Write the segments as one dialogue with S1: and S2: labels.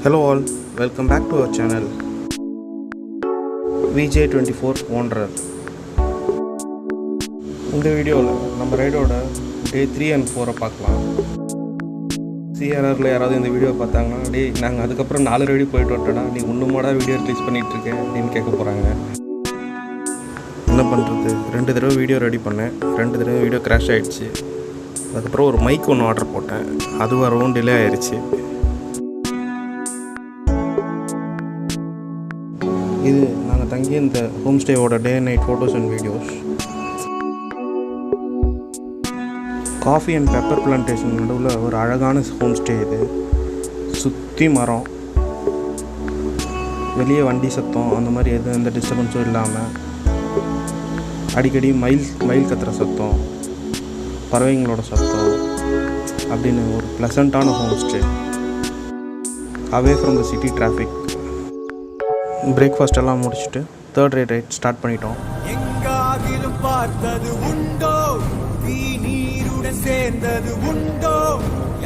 S1: Hello all, welcome back to our channel Day3&4 Wanderer. இந்த வீடியோவில் நம்ம ரைடோட Day 3 and 4 பார்க்கலாம். CRRல யாராவது இந்த வீடியோ பார்த்தாங்கன்னா நாங்கள் அதுக்கப்புறம் 4 ரைடு போயிட்டு வந்துட்டோம்னா நீ இன்னுமாடா வீடியோ ரிலீஸ் பண்ணிகிட்ருக்கேன் அப்படின்னு கேட்க போகிறாங்க. என்ன பண்ணுறது, 2 தடவை வீடியோ ரெடி பண்ணேன், 2 தடவை வீடியோ கிராஷ் ஆகிடுச்சு. அதுக்கப்புறம் ஒரு மைக் ஒன்று ஆர்டர் போட்டேன், அது வரவும் டிலே ஆயிடுச்சு. இது நாங்கள் தங்கி இந்த ஹோம் ஸ்டேவோட day and night photos and videos. Coffee and pepper plantation நடுவில் ஒரு அழகான ஹோம் ஸ்டே இது. சுற்றி மரம், வெளியே வண்டி சத்தம் அந்த மாதிரி எந்த டிஸ்டர்பன்ஸும் இல்லாமல், அடிக்கடி மயில் கத்துற சத்தம், பறவைங்களோட சத்தம் அப்படின்னு ஒரு ப்ளசண்ட்டான home stay, away from the city traffic. Breakfast எல்லாம் முடிச்சுட்டு 3rd ரைட் ஸ்டார்ட் பண்ணிட்டோம்.
S2: எங்காகிலும் பார்த்தது உண்டோ, நீருடன் சேர்ந்தது உண்டோ,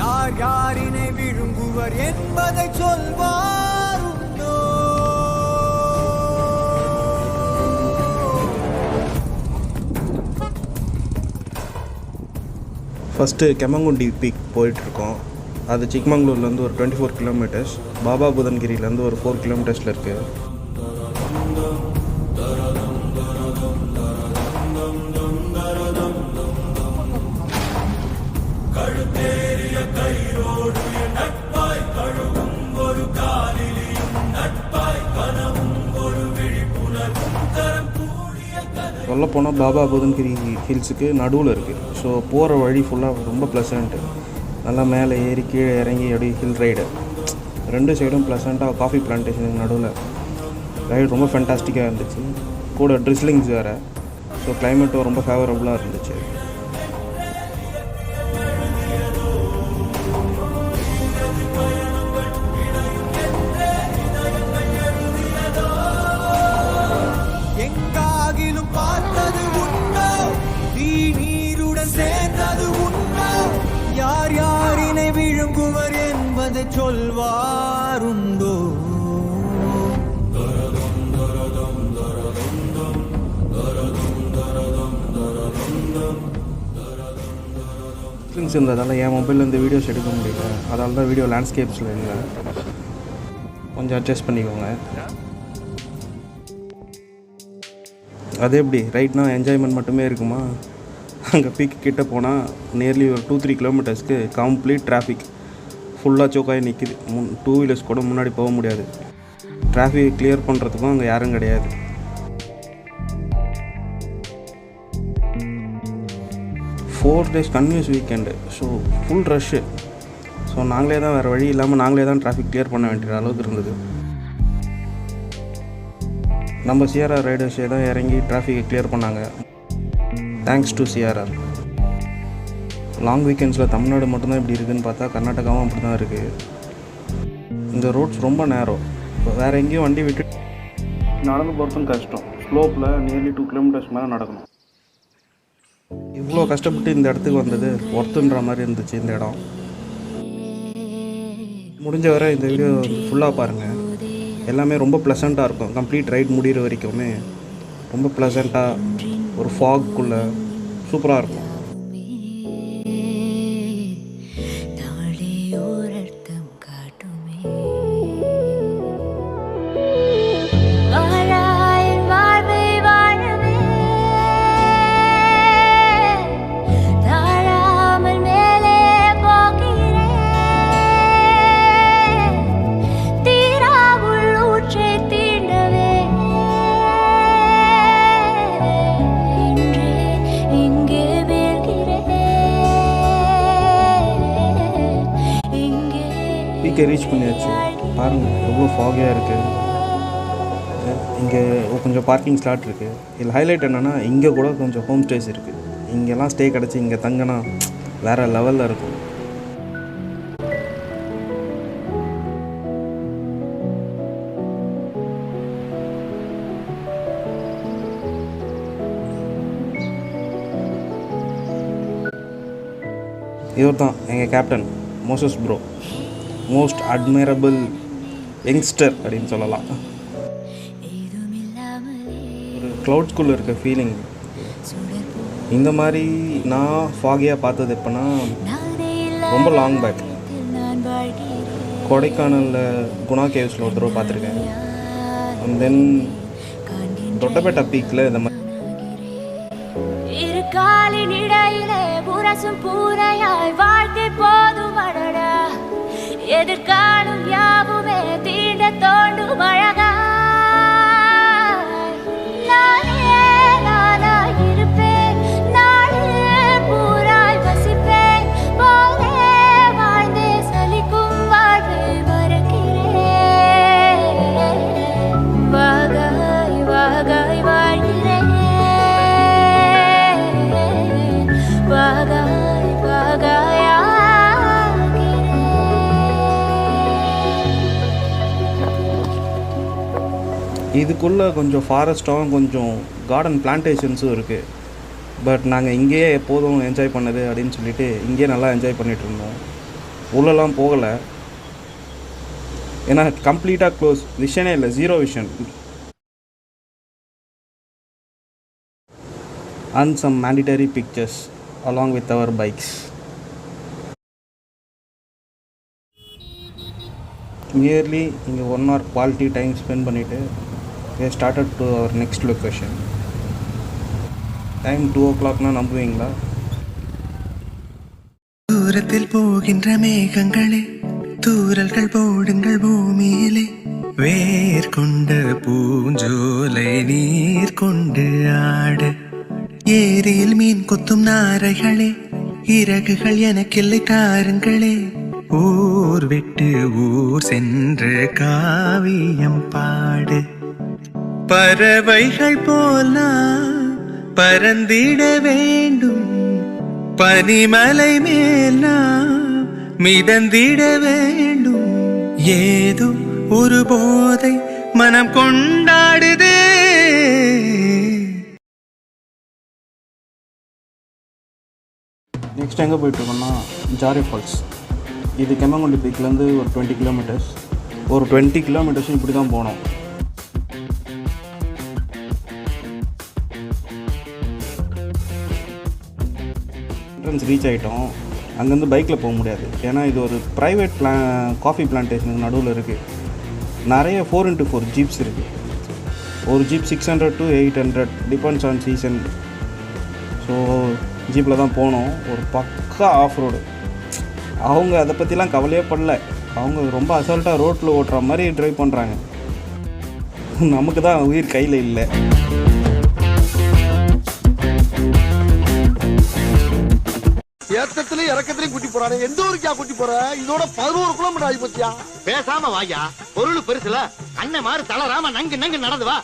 S2: யார் யாரினை விழுங்குவர் என்பதை சொல்வார் உண்டோ.
S1: ஃபஸ்ட்டு கெம்மங்குண்டி பீக் போயிட்டுருக்கோம். அது சிக்மங்களூர்லேருந்து ஒரு 24 கிலோமீட்டர்ஸ், பாபா புதன்கிரிலேருந்து ஒரு 4 கிலோமீட்டர்ஸில் இருக்குது. சொல்லப்போனால் பாபா புதன்கிரி ஹில்ஸுக்கு நடுவில் இருக்குது. ஸோ போகிற வழி ஃபுல்லாக ரொம்ப ப்ளசண்ட்டு. நல்லா மேலே ஏறி கீழே இறங்கி அப்படியே ஹில் ரைடு, 2 சைடும் ப்ளசண்ட்டாக காஃபி பிளான்டேஷனுக்கு நடுவில் ரைடு ரொம்ப ஃபேண்டாஸ்டிக்காக இருந்துச்சு. கூட ட்ரிஸ்லிங்ஸ் வேறு, ஸோ கிளைமேட்டும் ரொம்ப ஃபேவரபுளாக இருந்துச்சு.
S2: எங்காகிலும் பார்த்தது உண்டோ, நீருடன் சேர்ந்தது உண்டோ, யார் யாரினை விழுங்குவர் என்பதை சொல்வாருண்டோ.
S1: ட்ரிஸ்லிங்ஸ் இருந்ததால் என் மொபைலில் இந்த வீடியோஸ் எடுக்க முடியல, அதனால தான் வீடியோ லேண்ட்ஸ்கேப்ஸில் இல்லை, கொஞ்சம் அட்ஜஸ்ட் பண்ணிக்கோங்க. அது எப்படி ரைட்னா என்ஜாய்மெண்ட் மட்டுமே இருக்குமா? அங்கே பீக் கிட்டே போனால் நியர்லி ஒரு 2-3 கிலோமீட்டர்ஸ்க்கு கம்ப்ளீட் டிராஃபிக், ஃபுல்லாக சோக்காகி நிற்கிது. 2 வீலர்ஸ் கூட முன்னாடி போக முடியாது. டிராஃபிக் கிளியர் பண்ணுறதுக்கும் அங்கே யாரும் கிடையாது. Four days continues weekend, so full rush. So நாங்களே தான், வேறு வழி இல்லாமல் நாங்களே தான் டிராஃபிக் கிளியர் பண்ண வேண்டிய அளவுக்கு இருந்தது. நம்ம சிஆர்ஆர் ரைடர்ஸே தான் இறங்கி டிராஃபிக்கை கிளியர் பண்ணாங்க. Thanks to CRR. லாங் வீக்கெண்ட்ஸில் தமிழ்நாடு மட்டும்தான் இப்படி இருக்குதுன்னு பார்த்தா கர்நாடகாவும் அப்படி தான் இருக்குது. இந்த ரோட்ஸ் ரொம்ப நேரோ, இப்போ வேறு எங்கேயும் வண்டி விட்டு நடந்து போகிறதும் கஷ்டம். ஸ்லோப்பில் நியர்லி 2 கிலோமீட்டர்ஸ் மேலே நடக்கணும். இவ்வளோ கஷ்டப்பட்டு இந்த இடத்துக்கு வந்தது ஒர்த்துன்ற மாதிரி இருந்துச்சு இந்த இடம். முடிஞ்ச வரை இந்த வீடியோ ஃபுல்லாக பாருங்கள், எல்லாமே ரொம்ப ப்ளசண்ட்டாக இருக்கும். கம்ப்ளீட் ரைட் முடிகிற வரைக்குமே ரொம்ப ப்ளசண்ட்டாக, ஒரு ஃபாக்குள்ளே சூப்பராக இருக்கும். பீக்கை ரீச் பண்ணியாச்சு. பாருங்கள் எவ்வளோ ஃபாகியாக இருக்குது. இங்கே கொஞ்சம் பார்க்கிங் ஸ்லாட் இருக்குது. இதில் ஹைலைட் என்னென்னா இங்கே கூட கொஞ்சம் ஹோம் ஸ்டேஸ் இருக்குது. இங்கெல்லாம் ஸ்டே கிடச்சி இங்கே தங்கினா வேறு லெவலில் இருக்கும். இவர் தான் எங்கள் captain Moses bro. Most admirable youngster அப்படின்னு சொல்லலாம். ஒரு க்ளவுட்ஸ்குள்ளே இருக்க ஃபீலிங். இந்த மாதிரி நான் ஃபாகியாக பார்த்தது எப்போனா ரொம்ப லாங் பேக் கொடைக்கானலில் குணா கேவ்ஸில் ஒரு தடவை பார்த்துருக்கேன். அண்ட் தென் தொட்டபெட்டா பீக்கில் இந்த மாதிரி
S3: காலின் இடையிலே புரசும் பூனையாய் வாழ்க்கை போதும் அடடா, எதிர்காலம் யாவுமே தீண்ட தோண்டும் அழகா. இருப்பேன் நாடு பூராய் வசிப்பேன், போலே வாழ்ந்தே சலிக்கும் வாழ்வை மறக்கிறேன். வாகாய் வாகாய் வாழ்கிறேன், வாகாய் வாகாயாகிறேன்.
S1: இதுக்குள்ளே கொஞ்சம் ஃபாரஸ்ட்டாகவும் கொஞ்சம் கார்டன் பிளான்டேஷன்ஸும் இருக்குது. பட் நாங்கள் இங்கேயே எப்போதும் என்ஜாய் பண்ணது அப்படின்னு சொல்லிட்டு இங்கேயே நல்லா என்ஜாய் பண்ணிகிட்டு இருந்தோம். உள்ளெல்லாம் போகலை, ஏன்னா கம்ப்ளீட்டாக க்ளோஸ், விஷனே இல்லை, zero vision. And some mandatory pictures along with our bikes. Nearly இங்கே 1 hour quality time spend பண்ணிவிட்டு we started to our next location. Time 2 o'clockனா நம்புவீங்களா?
S4: தூரத்தில் போகின்ற மேகங்களே, தூரல்கள் போடுங்கள் பூமியிலே, வேர் கொண்ட பூஞ்சோலை நீர் கொண்டு ஆட, ஏரியில் மீன் கொத்தும் நாரைகளே, இறகுகள் எனக்கில்லை தாருங்களே, ஊர் விட்டு ஊர் சென்று காவியம் பாடு, பறவைகள் போல பறந்திட வேண்டும், பனிமலை மேல் மிதந்திட வேண்டும், ஏதோ ஒரு போதை மனம் கொண்டாடுதே.
S1: நெக்ஸ்ட் எங்கே போயிட்டுருக்கோம்னா ஜாரே ஃபால்ஸ். இது கெம்மங்குண்டி பீக்லேருந்து ஒரு 20 கிலோமீட்டர்ஸ். ஒரு 20 கிலோமீட்டர்ஸும் இப்படி தான் போனோம். என்ட்ரன்ஸ் ரீச் ஆகிட்டோம். அங்கேருந்து பைக்கில் போக முடியாது, ஏன்னா இது ஒரு ப்ரைவேட் காஃபி பிளான்டேஷனுக்கு நடுவில் இருக்குது. நிறைய 4x4 ஜீப்ஸ் இருக்குது. ஒரு jeep 600 to 800 depends on season. So ஜீப்பில் தான் போனோம். ஒரு பக்கா ஆஃப் ரோடு. அவங்க அதை பற்றிலாம் கவலையே படல. அவங்க ரொம்ப அசால்ட்டாக ரோட்டில் ஓட்டுற மாதிரி ட்ரைவ் பண்ணுறாங்க. நமக்கு தான் உயிர் கையில் இல்லை.
S5: ஏத்தத்திலையும் இறக்கத்திலையும் கூட்டி போறாரு. எந்த ஊருக்கா கூட்டி போற? இதோட 11 கிலோமீட்டர் ஆகி போச்சியா?
S6: பேசாம வாயா, பொருள் பெருசுல அண்ணன் மாதிரி தளராம நங்கு நங்கு நடந்து வா.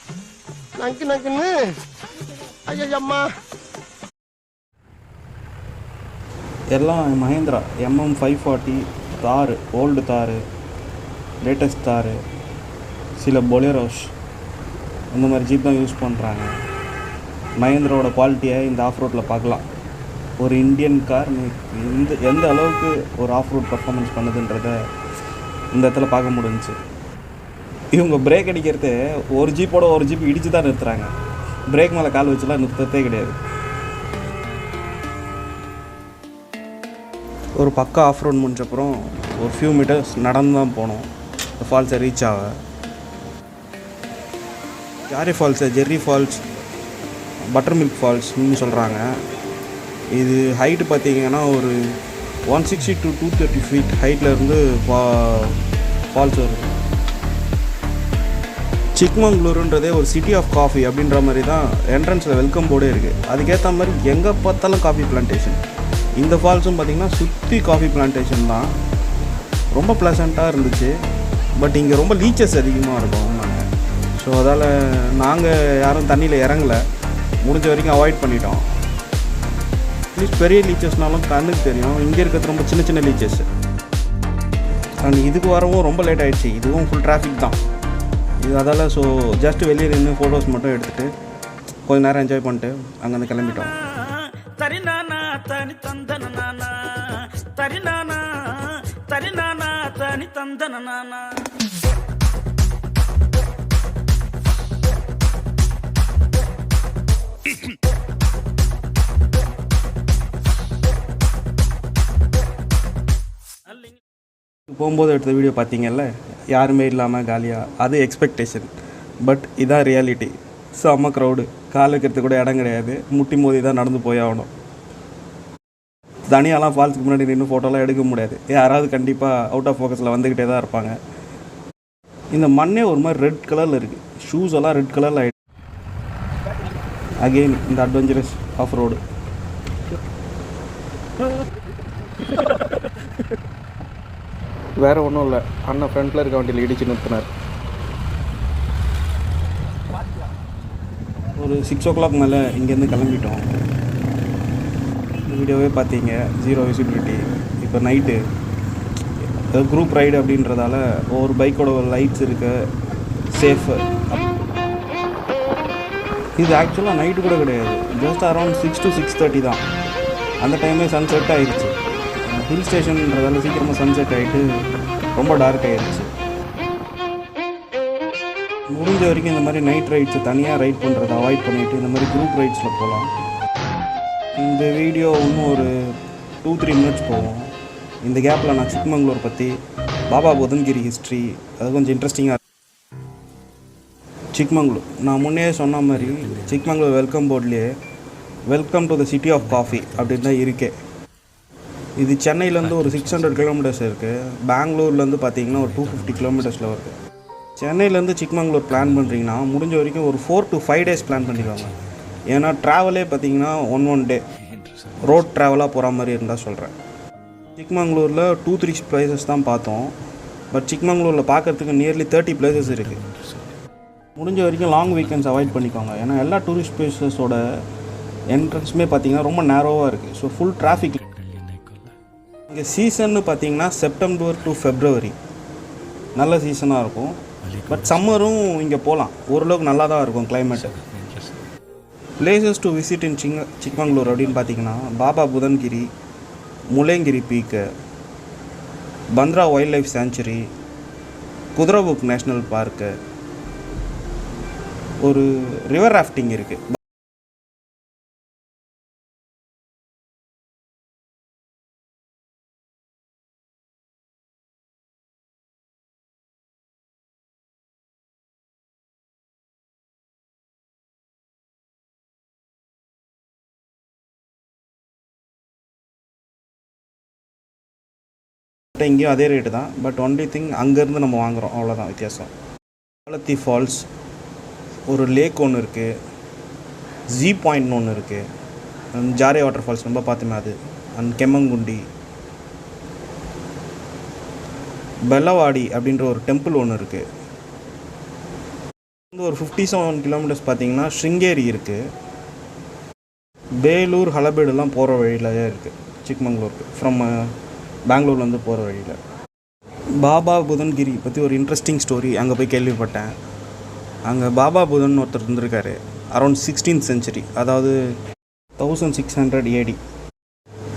S5: நங்கு நங்குன்னு ஐயம்மா.
S1: எல்லாம் மஹேந்திரா MM540 தார், ஓல்டு தார், லேட்டஸ்ட் தார், சில பொலேரோஸ், இந்த மாதிரி ஜீப் தான் யூஸ் பண்ணுறாங்க. மஹேந்திராவோட குவாலிட்டியை இந்த ஆஃப் ரோட்டில் பார்க்கலாம். ஒரு இந்தியன் கார் எந்த அளவுக்கு ஒரு ஆஃப் ரோட் பர்ஃபார்மன்ஸ் பண்ணுதுன்றத இந்த இடத்துல பார்க்க முடிஞ்சிச்சு. இவங்க பிரேக் அடிக்கிறது ஒரு ஜீப்போட ஒரு ஜீப் இடித்து தான் நிறுத்துகிறாங்க. பிரேக் மேலே கால் வச்சுலாம் நிறுத்தத்தே கிடையாது. ஒரு பக்கா ஆஃப் ரோட் முடிஞ்சப்புறம் ஒரு ஃபியூ மீட்டர்ஸ் நடந்து தான் போனோம் ஃபால்ஸை ரீச் ஆக. ஜாரி ஃபால்ஸை ஜெர்ரி ஃபால்ஸ், பட்டர் மில்க் ஃபால்ஸ்னு சொல்கிறாங்க. இது ஹைட்டு பார்த்திங்கன்னா ஒரு 160 to 230 ஃபீட் ஹைட்டில் இருந்து ஃபால்ஸ் வருது. சிக்மங்களூருன்றதே ஒரு சிட்டி ஆஃப் காஃபி அப்படின்ற மாதிரி தான் என்ட்ரன்ஸில் வெல்கம் போர்டே இருக்குது. அதுக்கேற்ற மாதிரி எங்கே பார்த்தாலும் காஃபி பிளான்டேஷன். இந்த ஃபால்ஸும் பார்த்திங்கன்னா சுற்றி காஃபி பிளான்டேஷன் தான். ரொம்ப ப்ளசண்ட்டாக இருந்துச்சு. பட் இங்கே ரொம்ப லீச்சஸ் அதிகமாக இருக்கும் நாங்கள். ஸோ அதால் நாங்கள் யாரும் தண்ணியில் இறங்கலை. முடிஞ்ச வரைக்கும் அவாய்ட் பண்ணிட்டோம். அட்லீஸ்ட் பெரிய லீச்சஸ்னாலும் கண்ணுக்கு தெரியும். இங்கே இருக்கிறது ரொம்ப சின்ன சின்ன லீச்சஸ். அண்ட் இதுக்கு வரவும் ரொம்ப லேட் ஆகிடுச்சு. இதுவும் ஃபுல் டிராஃபிக் தான் இது. அதால் ஸோ ஜஸ்ட் வெளியே நின்று ஃபோட்டோஸ் மட்டும் எடுத்துகிட்டு கொஞ்சம் நேரம் என்ஜாய் பண்ணிட்டு அங்கேருந்து கிளம்பிட்டோம். போகும்போது எடுத்த வீடியோ பார்த்தீங்கல்ல, யாருமே இல்லாமல் காலியாக, அது எக்ஸ்பெக்டேஷன். பட் இதான் ரியாலிட்டி. செம்ம க்ரௌடு, கால் வைக்கிறதுக்கு கூட இடம் கிடையாது, முட்டி மோதி தான் நடந்து போய் ஆகணும். தனியாலாம் ஃபால்ஸுக்கு முன்னாடி நின்று ஃபோட்டோலாம் எடுக்க முடியாது, யாராவது கண்டிப்பாக அவுட் ஆஃப் ஃபோக்கஸில் வந்துக்கிட்டே தான் இருப்பாங்க. இந்த மண்ணே ஒரு மாதிரி ரெட் கலரில் இருக்குது, ஷூஸ் எல்லாம் ரெட் கலரில் ஆகிடுச்சு. அகெயின் இந்த அட்வென்ச்சரஸ் ஆஃப் ரோடு. வேறு ஒன்றும் இல்லை, அண்ணன் ஃப்ரண்ட்டில் இருக்க வண்டியில் இடிச்சு நிறுத்தினார். ஒரு 6 o'clock மேலே இங்கேருந்து கிளம்பிட்டோம். இந்த வீடியோவே பார்த்தீங்க, 0 விசிபிலிட்டி. இப்போ நைட்டு குரூப் ரைடு அப்படின்றதால ஒவ்வொரு பைக்கோட லைட்ஸ் இருக்கு, சேஃபு. இது ஆக்சுவலாக நைட்டு கூட கிடையாது, ஜஸ்ட் அரௌண்ட் 6 to 6:30 தான். அந்த டைமே சன்செட் ஆகிடுச்சு. ஹில் ஸ்டேஷன்ன்றதால சீக்கிரமாக சன்செட் ஆகிட்டு ரொம்ப டார்க் ஆகிடுச்சு. முடிஞ்ச வரைக்கும் இந்த மாதிரி நைட் ரைட்ஸை தனியாக ரைட் பண்ணுறதை அவாய்ட் பண்ணிவிட்டு இந்த மாதிரி குரூப் ரைட்ஸில் போகலாம். இந்த வீடியோ இன்னும் ஒரு 2-3 மினிட்ஸ் போகும். இந்த கேப்பில் நான் சிக்மங்களூர் பற்றி, பாபா புதன்கிரி ஹிஸ்ட்ரி, அது கொஞ்சம் இன்ட்ரெஸ்டிங்காக. சிக்மங்களூர், நான் முன்னே சொன்ன மாதிரி சிக்மங்களூர் வெல்கம் போர்ட்லேயே welcome to the city of coffee அப்படின்னு தான் இருக்கே. இது சென்னையிலேருந்து ஒரு 600 கிலோமீட்டர்ஸ் இருக்குது. பெங்களூர்லேருந்து பார்த்தீங்கன்னா ஒரு 250 கிலோமீட்டர்ஸில் வருது. சென்னையிலேருந்து சிக்மங்களூர் பிளான் பண்ணுறீங்கன்னா முடிஞ்ச வரைக்கும் ஒரு 4 to 5 days பிளான் பண்ணிக்கோங்க. ஏன்னா ட்ராவலே பார்த்தீங்கன்னா ஒன் டே ரோட் ட்ராவலாக போகிற மாதிரி இருந்தால் சொல்கிறேன். சிக்மங்களூரில் 2-3 பிளேசஸ் தான் பார்த்தோம். பட் சிக்மங்களூரில் பார்க்குறதுக்கு நியர்லி 30 பிளேசஸ் இருக்குது. முடிஞ்ச வரைக்கும் லாங் வீக்கெண்ட்ஸ் அவாய்ட் பண்ணிக்கோங்க. ஏன்னா எல்லா டூரிஸ்ட் பிளேசஸோட என்ட்ரன்ஸுமே பார்த்தீங்கன்னா ரொம்ப நேரோவாக இருக்குது. So full traffic. இங்கே சீசன்னு பார்த்தீங்கன்னா செப்டம்பர் to February நல்ல சீசனாக இருக்கும். பட் சம்மரும் இங்கே போகலாம், ஓரளவுக்கு நல்லா தான் இருக்கும் climate. Places to visit in Chikmagalur அப்படின்னு பார்த்தீங்கன்னா Baba Budangiri, Mullayanagiri peak, Bhadra wildlife sanctuary, Kudremukh national park, ஒரு ரிவர் ராஃப்டிங் இருக்குது. இங்கேயும் அதே ரேட்டு தான். பட் ஒன்லி திங் அங்கேருந்து நம்ம வாங்குகிறோம், அவ்வளோதான் வித்தியாசம். பாலத்தி ஃபால்ஸ், ஒரு லேக் ஒன்று இருக்குது, ஜீ பாயிண்ட்னு ஒன்று இருக்குது, ஜாரே வாட்டர் ஃபால்ஸ் ரொம்ப பார்த்துமே அது, அண்ட் கெம்மங்குண்டி, பெல்லவாடி அப்படின்ற ஒரு டெம்பிள் ஒன்று இருக்குது. ஒரு 57 கிலோமீட்டர்ஸ் பார்த்தீங்கன்னா ஸ்ருங்கேரி இருக்குது. பேலூர் ஹலபேடுலாம் போகிற வழியில் இருக்குது சிக்மங்களூருக்கு, ஃப்ரம் பெங்களூர்லேருந்து போகிற வழியில். பாபா புதன்கிரி பற்றி ஒரு இன்ட்ரெஸ்டிங் ஸ்டோரி அங்கே போய் கேள்விப்பட்டேன். அங்கே பாபா புதன் ஒருத்தர் இருந்திருக்காரு, அரௌண்ட் 16th century, அதாவது 1600 AD.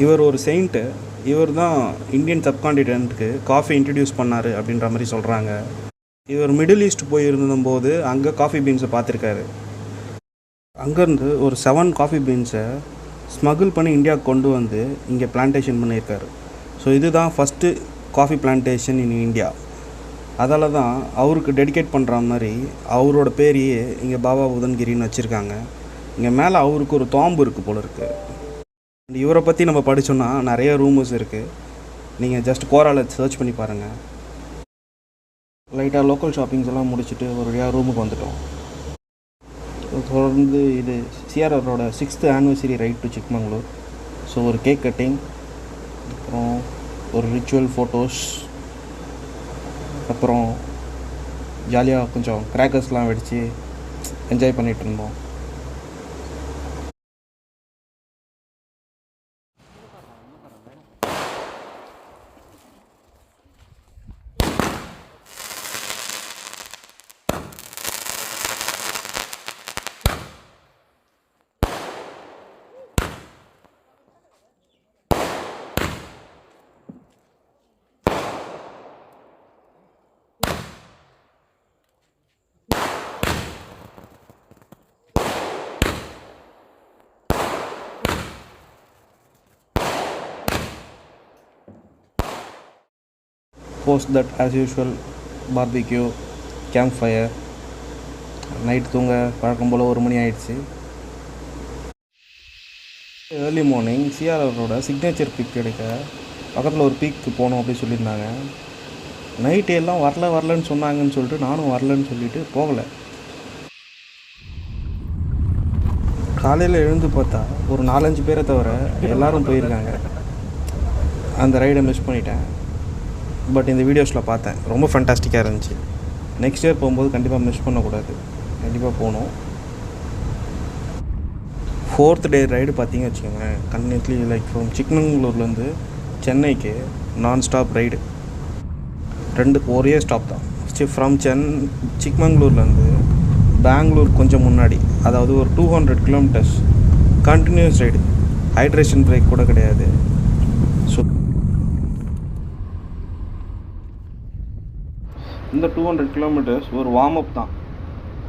S1: இவர் ஒரு செயிண்ட்டு. இவர் தான் இந்தியன் சப்கான்டினென்ட்டுக்கு காஃபி இன்ட்ரடியூஸ் பண்ணார் அப்படின்ற மாதிரி சொல்கிறாங்க. இவர் மிடில் ஈஸ்ட் போயிருந்தபோது அங்கே காஃபி பீன்ஸை பார்த்துருக்காரு. அங்கேருந்து ஒரு 7 காஃபி பீன்ஸை ஸ்மகிள் பண்ணி இந்தியாவுக்கு கொண்டு வந்து இங்கே பிளான்டேஷன் பண்ணியிருக்காரு. ஸோ இதுதான் first coffee plantation in India. அதால் தான் அவருக்கு டெடிகேட் பண்ணுற மாதிரி அவரோட பேரையே இங்கே பாபா புதன்கிரின்னு வச்சுருக்காங்க. இங்கே மேலே அவருக்கு ஒரு தாம்பு இருக்குது போல இருக்குது. இவரை பற்றி நம்ம படித்தோன்னா நிறைய ரூமர்ஸ் இருக்குது. நீங்கள் ஜஸ்ட் கோராவில் சர்ச் பண்ணி பாருங்கள். லைட்டாக லோக்கல் ஷாப்பிங்ஸ் எல்லாம் முடிச்சுட்டு ஒரு வழியாக ரூமுக்கு வந்துட்டோம். தொடர்ந்து இது சிஆர்ஆரோட 6th anniversary right to Chikmagalur. So ஒரு கேக் கட்டிங், அப்புறம் ஒரு ரிச்சுவல் ஃபோட்டோஸ், அப்புறம் ஜாலியாக கொஞ்சம் கிராக்கர்ஸ்லாம் வெடித்து என்ஜாய் பண்ணிகிட்டு இருந்தோம். Post that as usual barbecue camp fire. Night தூங்க பழக்கம் போல் 1 மணி ஆயிடுச்சு. ஏர்லி மார்னிங் சிஆர்ஆரோட சிக்னேச்சர் பிக் எடுக்க பக்கத்தில் ஒரு பீக்கு போகணும் அப்படி சொல்லியிருந்தாங்க. நைட்டு எல்லாம் வரலன்னு சொன்னாங்கன்னு சொல்லிட்டு நானும் வரலன்னு சொல்லிட்டு போகலை. காலையில் எழுந்து பார்த்தா ஒரு 4-5 பேரை தவிர எல்லோரும் போயிருக்காங்க. அந்த ரைடை மிஸ் பண்ணிட்டேன். பட் இந்த வீடியோஸில் பார்த்தேன், ரொம்ப ஃபேண்டாஸ்டிக்காக இருந்துச்சு. நெக்ஸ்ட் இயர் போகும்போது கண்டிப்பாக மிஸ் பண்ணக்கூடாது, கண்டிப்பாக போகணும். 4th டே ரைடு பார்த்தீங்க வச்சுக்கோங்களேன், கண்டினியூஸ்லி லைக் ஃப்ரம் சிக்மங்களூர்லேருந்து சென்னைக்கு நான் ஸ்டாப் ரைடு. ஒரே ஸ்டாப் தான். ஃப்ரம் சிக்மங்களூர்லேருந்து பெங்களூர் கொஞ்சம் முன்னாடி, அதாவது ஒரு 200 kilometres continues ride. Hydration break கூட கிடையாது. ஸோ இந்த 200 கிலோமீட்டர்ஸ் ஒரு வார்ம் அப் தான்.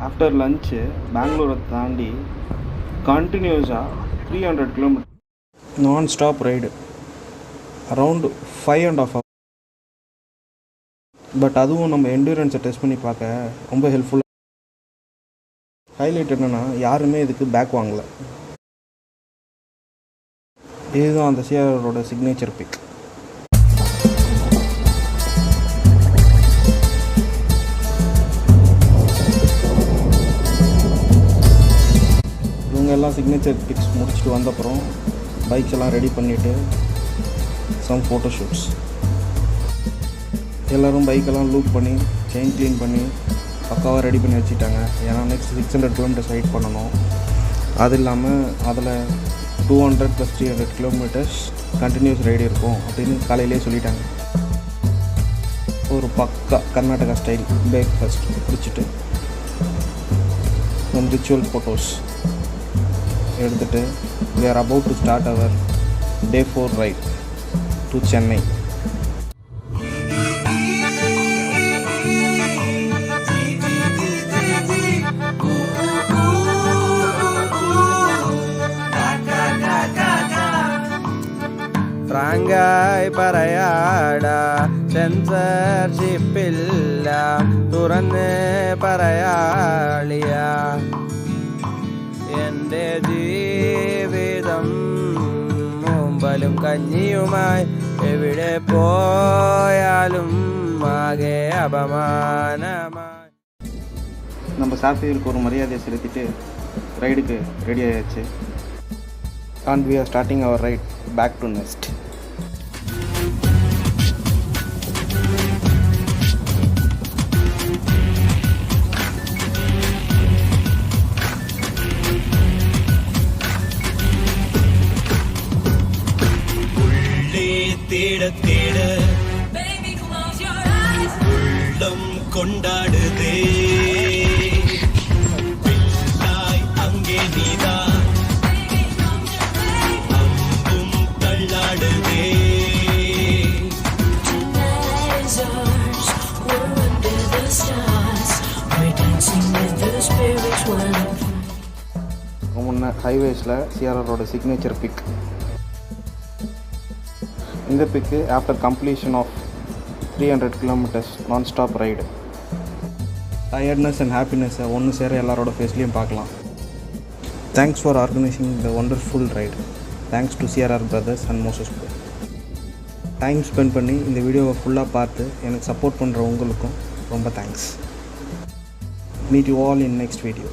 S1: ஆஃப்டர் லஞ்சு பெங்களூரை தாண்டி கண்டினியூஸாக 300 kilometre non stop ride around 5.5 hours. But அதுவும் நம்ம என்டூரன்ஸை டெஸ்ட் பண்ணி பார்க்க ரொம்ப ஹெல்ப்ஃபுல்லாக. ஹைலைட் என்னென்னா யாருமே இதுக்கு பேக் வாங்கலை. இதுதான் அந்த சிஆரோட சிக்னேச்சர் பிக். இவங்க எல்லாம் சிக்னேச்சர் பிக்ஸ் முடிச்சுட்டு வந்தப்புறம் பைக்ஸ் எல்லாம் ரெடி பண்ணிவிட்டு சம் ஃபோட்டோ ஷூட்ஸ். எல்லோரும் பைக்கெல்லாம் லூப் பண்ணி செயின் க்ளீன் பண்ணி பக்காவாக ரெடி பண்ணி வச்சுட்டாங்க. ஏன்னா நெக்ஸ்ட் 600 கிலோமீட்டர்ஸ் ரைட் பண்ணணும். அது இல்லாமல் அதில் 200 + 300 கிலோமீட்டர்ஸ் கண்டினியூஸ் ரைடு இருக்கும் அப்படின்னு காலையிலே சொல்லிட்டாங்க. ஒரு பக்கா கர்நாடகா ஸ்டைல் பிரேக்ஃபாஸ்ட் குடிச்சிட்டு some ritual ஃபோட்டோஸ் எடுத்துகிட்டு we are about to start our Day 4 ride to Chennai.
S7: ഫ്രാങ്കായി പറയാടാ സെൻസർഷിപ്പില്ല, തുറന്ന് പറയാളിയ എൻ്റെ ജീവിതം മുമ്പലും കഞ്ഞിയുമായി എവിടെ പോയാലും ആകെ അപമാനമായി.
S1: நம்ம சாஃபியருக்கு ஒரு மரியாதையை செலுத்திட்டு ரைடுக்கு ரெடி ஆயாச்சு. And we are starting our ride back to nest.
S2: தேட தேட உள்ளம் கொண்டாடுதே, பிள்ளாய் அங்கே நீதான் அம்பும் தள்ளாடுதே.
S1: முன்ன ஹைவேஸில் சிஆர்ஆரோட சிக்னேச்சர் பிக். இந்த pic after completion of 300 kilometres non stop ride. Tiredness and ஹாப்பினஸை ஒன்று சேர எல்லாரோட ஃபேஸ்லேயும் பார்க்கலாம். Thanks for organising the wonderful ride. Thanks to CRR brothers and Moses bro. Time spend பண்ணி இந்த வீடியோவை ஃபுல்லாக பார்த்து எனக்கு சப்போர்ட் பண்ணுற உங்களுக்கும் ரொம்ப thanks. Meet you all in next video.